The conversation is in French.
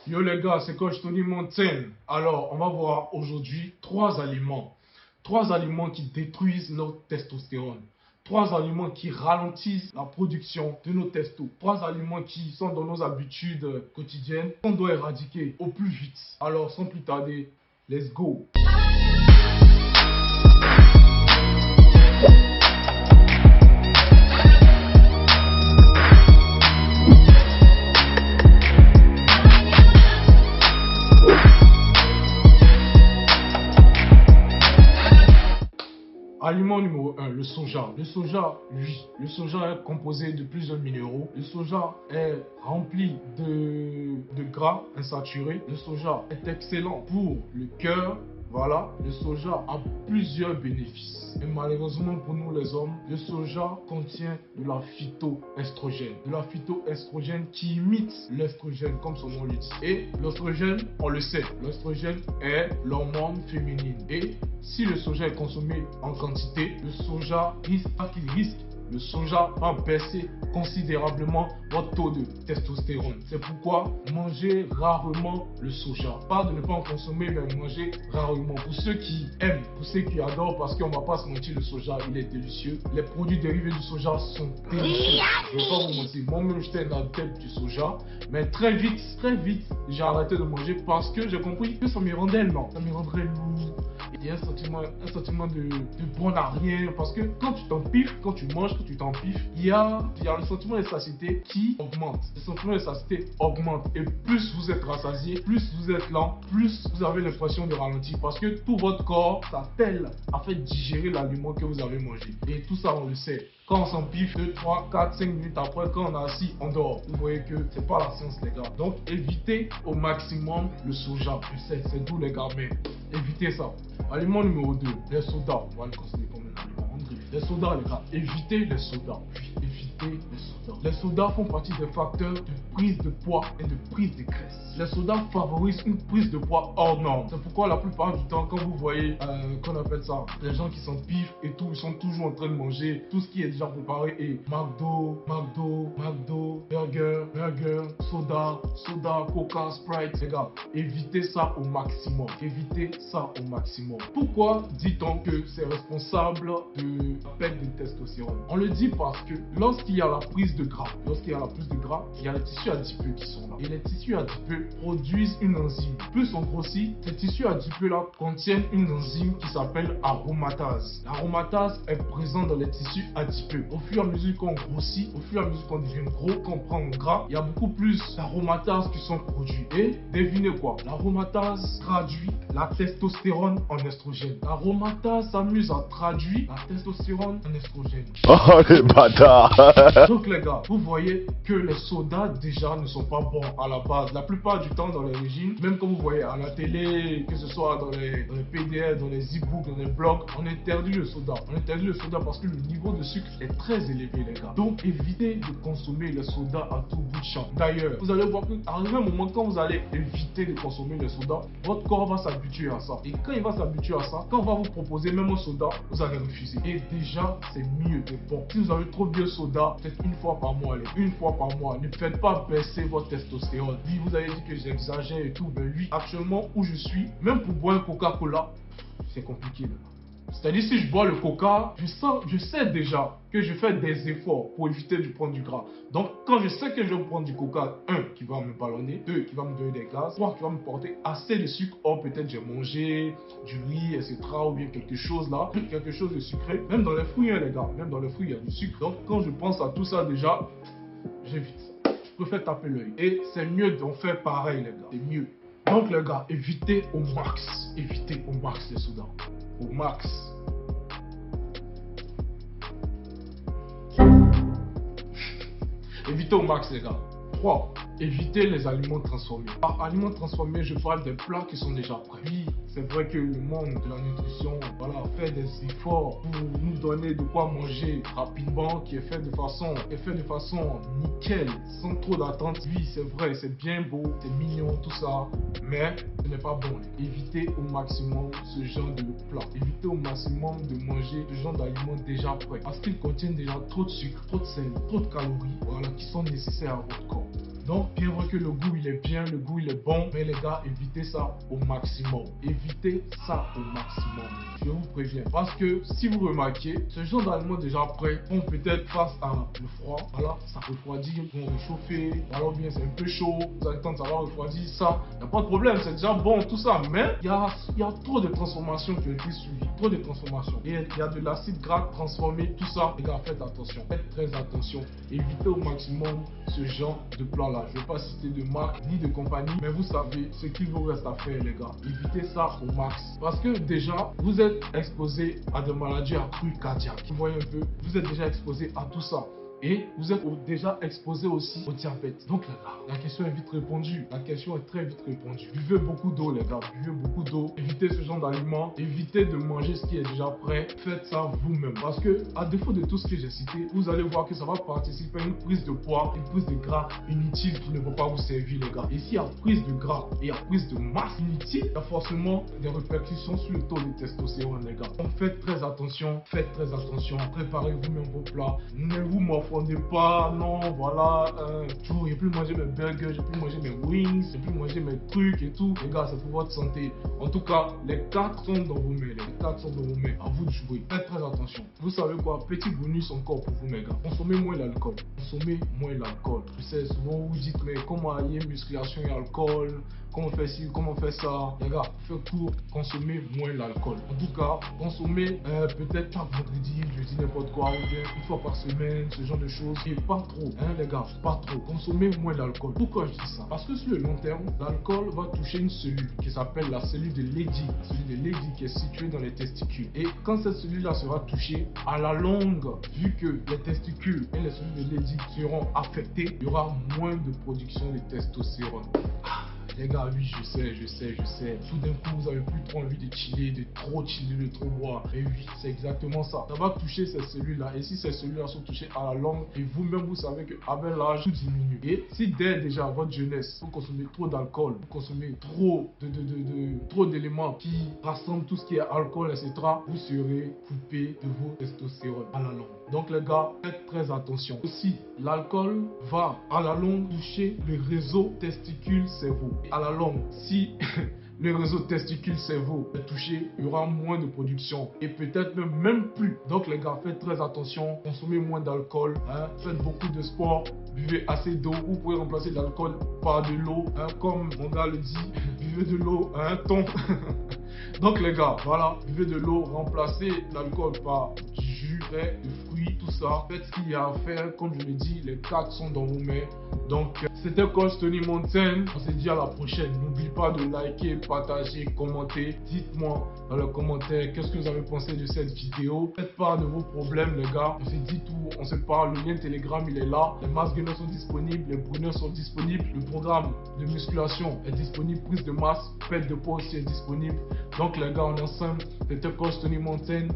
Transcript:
Yo les gars, c'est coach Tony Montaigne. Alors, on va voir aujourd'hui 3 aliments. 3 aliments qui détruisent notre testostérone. 3 aliments qui ralentissent la production de nos testos. 3 aliments qui sont dans nos habitudes quotidiennes qu'on doit éradiquer au plus vite. Alors, sans plus tarder, let's go. Aliment numéro 1, le soja. Le soja, oui, le soja est composé de plusieurs minéraux. Le soja est rempli de gras insaturés. Le soja est excellent pour le cœur. Voilà, le soja a plusieurs bénéfices. Mais malheureusement pour nous les hommes, le soja contient de la phytoestrogène. De la phytoestrogène qui imite l'estrogène comme son nom le dit. Et l'estrogène, on le sait, l'estrogène est l'hormone féminine. Et si le soja est consommé en quantité, le soja le soja va baisser considérablement votre taux de testostérone. C'est pourquoi mangez rarement le soja. Pas de ne pas en consommer, mais manger rarement. Pour ceux qui aiment, pour ceux qui adorent, parce qu'on ne va pas se mentir, le soja, il est délicieux. Les produits dérivés du soja sont délicieux. Je ne vais pas vous mentir. Moi-même, j'étais dans la tête du soja. Mais très vite, j'ai arrêté de manger parce que j'ai compris que ça me rendait lent. Ça me rendrait lourd. Il y a un sentiment de bon à rien. Parce que quand tu t'empiffes, quand tu manges, quand tu t'empiffes, il y a le sentiment de satiété qui augmente. Le sentiment de satiété augmente. Et plus vous êtes rassasié, plus vous êtes lent, plus vous avez l'impression de ralentir. Parce que tout votre corps s'attelle à faire digérer l'aliment que vous avez mangé. Et tout ça, on le sait. Quand on s'empiffe 2, 3, 4, 5 minutes après, quand on est assis, on dort. Vous voyez que c'est pas la science, les gars. Donc, évitez au maximum le soja. Je sais, c'est doux, les gars, mais évitez ça. Aliment numéro 2, les sodas. On va le considérer comme un aliment. Les sodas, les gars, évitez les sodas. Oui, évitez les sodas. Les sodas font partie des facteurs de prise de poids et de prise de graisse. Les sodas favorisent une prise de poids hors norme. C'est pourquoi la plupart du temps, quand vous voyez, qu'on appelle ça, les gens qui s'empiffent et tout, ils sont toujours en train de manger tout ce qui est déjà préparé et McDo, burger, soda, Coca, Sprite. Les gars, évitez ça au maximum. Évitez ça au maximum. Pourquoi dit-on que c'est responsable de la perte de testostérone? On le dit parce que lorsqu'il y a la prise de gras, il y a les tissus adipeux qui sont là. Et les tissus adipeux produisent une enzyme. Plus on grossit, ces tissus adipeux là contiennent une enzyme qui s'appelle aromatase. L'aromatase est présente dans les tissus adipeux. Au fur et à mesure qu'on grossit, au fur et à mesure qu'on devient gros, qu'on prend en gras, il y a beaucoup plus d'aromatase qui sont produits. Et devinez quoi? L'aromatase traduit la testostérone en estrogène. L'aromatase s'amuse à traduire la testostérone en estrogène. Oh les bâtards. Donc les gars, vous voyez que les sodas déjà ne sont pas bons à la base. La plupart du temps dans les régimes, même quand vous voyez à la télé, que ce soit dans les PDF, dans les e-books, dans les blogs, on interdit le soda. On interdit le soda parce que le niveau de sucre est très élevé les gars. Donc évitez de consommer les sodas à tout bout de champ. D'ailleurs, vous allez voir qu'arrivé un moment quand vous allez éviter de consommer les sodas, votre corps va s'habituer à ça. Et quand il va s'habituer à ça, quand on va vous proposer même un soda, vous allez refuser. Et déjà, c'est mieux. Mais bon, si vous avez trop de soda, faites une fois par mois. Une fois par mois. Ne faites pas baisser votre testostérone. Oui, vous avez dit que j'exagère et tout. Ben oui, actuellement où je suis, même pour boire un Coca-Cola, c'est compliqué là. C'est-à-dire si je bois le coca, je sais déjà que je fais des efforts pour éviter de prendre du gras. Donc quand je sais que je vais prendre du coca, 1 qui va me ballonner, 2 qui va me donner des gaz, 3 qui va me porter assez de sucre, or peut-être j'ai mangé du riz, etc. ou bien quelque chose là, quelque chose de sucré. Même dans les fruits hein, les gars, même dans les fruits il y a du sucre. Donc quand je pense à tout ça déjà, j'évite. Je préfère taper l'œil. Et c'est mieux d'en faire pareil les gars, c'est mieux. Donc les gars, évitez au max les sodas. Au max. Évitez au max les gars. 3. Évitez les aliments transformés. Par aliments transformés, je parle des plats qui sont déjà prêts. Oui, c'est vrai que le monde de la nutrition, voilà, fait des efforts pour nous donner de quoi manger rapidement, qui est fait de façon nickel, sans trop d'attente. Oui, c'est vrai, c'est bien beau, c'est mignon, tout ça, mais ce n'est pas bon. Évitez au maximum ce genre de plat. Évitez au maximum de manger ce genre d'aliments déjà prêts, parce qu'ils contiennent déjà trop de sucre, trop de sel, trop de calories, voilà, qui sont nécessaires à votre corps. Donc, bien vrai que le goût, il est bien, le goût, il est bon, mais les gars, évitez ça au maximum. Évitez ça au maximum. Je vous préviens. Parce que si vous remarquez, ce genre d'aliments déjà prêts font peut-être face à le froid. Voilà, ça refroidit, vont réchauffer. Alors bien, c'est un peu chaud. Vous allez tendre, ça va refroidir ça. Il n'y a pas de problème, c'est déjà bon, tout ça. Mais il y a trop de transformations qui ont été suivies. Trop de transformations. Et il y a de l'acide gras transformé, tout ça. Les gars, faites attention. Faites très attention. Évitez au maximum ce genre de plat-là. Je ne vais pas citer de marque ni de compagnie, mais vous savez ce qu'il vous reste à faire, les gars. Évitez ça au max. Parce que déjà, vous êtes exposé à des maladies à cru cardiaque. Vous voyez un peu, vous êtes déjà exposé à tout ça. Et vous êtes déjà exposé aussi au diabète. Donc les gars, la question est vite répondue. La question est très vite répondue. Buvez beaucoup d'eau les gars, buvez beaucoup d'eau. Évitez ce genre d'aliments. Évitez de manger ce qui est déjà prêt. Faites ça vous-même. Parce que à défaut de tout ce que j'ai cité, vous allez voir que ça va participer à une prise de poids, une prise de gras inutile qui ne va pas vous servir les gars. Et s'il y a prise de gras et il y a prise de masse inutile, il y a forcément des répercussions sur le taux de testostérone les gars. Donc faites très attention, préparez vous-même vos plats. Ne vous morfondez pas, non, voilà, j'ai plus manger mes burgers, j'ai plus manger mes wings, j'ai plus manger mes trucs et tout. Les gars, c'est pour votre santé. En tout cas, les 4 sont dans vos mains, les 4 sont dans vos mains. À vous de jouer. Faites très attention. Vous savez quoi, petit bonus encore pour vous, mes gars. Consommez moins l'alcool. Consommez moins l'alcool. Je sais, souvent vous dites, mais comment allier musculation et alcool? Comment faire ci, comment faire ça? Les gars, faites court, consommez moins l'alcool. En tout cas, consommez peut-être chaque vendredi, jeudi, n'importe quoi, ou bien une fois par semaine, ce genre de choses. Et pas trop, hein les gars, pas trop. Consommez moins d'alcool. Pourquoi je dis ça? Parce que sur le long terme, l'alcool va toucher une cellule qui s'appelle la cellule de Leydig. La cellule de Leydig qui est située dans les testicules. Et quand cette cellule-là sera touchée, à la longue, vu que les testicules et les cellules de Leydig seront affectées, il y aura moins de production de testostérone. Les gars, oui, je sais. Tout d'un coup, vous avez plus trop envie de chiller, de trop boire. Et oui, c'est exactement ça. Ça va toucher ces cellules-là. Et si ces cellules-là sont touchées à la longue, et vous-même, vous savez qu'avec l'âge, tout diminue. Et si dès déjà votre jeunesse, vous consommez trop d'alcool, vous consommez trop d'éléments qui rassemblent tout ce qui est alcool, etc., vous serez coupé de vos testostérones à la longue. Donc les gars, faites très attention. Aussi, l'alcool va à la longue toucher le réseau testicule-cerveau. À la longue, si le réseau testicule-cerveau est touché, il y aura moins de production et peut-être même plus. Donc les gars, faites très attention, consommez moins d'alcool, hein, faites beaucoup de sport, buvez assez d'eau. Vous pouvez remplacer l'alcool par de l'eau, hein, comme mon gars le dit, buvez de l'eau, un thon. Donc les gars, voilà, buvez de l'eau, remplacez l'alcool par du jus, de fruits, tout ça. Faites ce qu'il y a à faire, comme je l'ai dit, les 4 sont dans vos mains. Donc c'était Coach Tony Mountain, on se dit à la prochaine. N'oubliez pas de liker, partager, commenter. Dites-moi dans les commentaires qu'est-ce que vous avez pensé de cette vidéo. Faites part de vos problèmes les gars, on se dit tout, on se parle, le lien Telegram il est là. Les mass gainers sont disponibles, les bruneurs sont disponibles. Le programme de musculation est disponible, prise de masse, perte de poids aussi est disponible. Donc les gars, on est ensemble. C'était Coach Tony Mountain.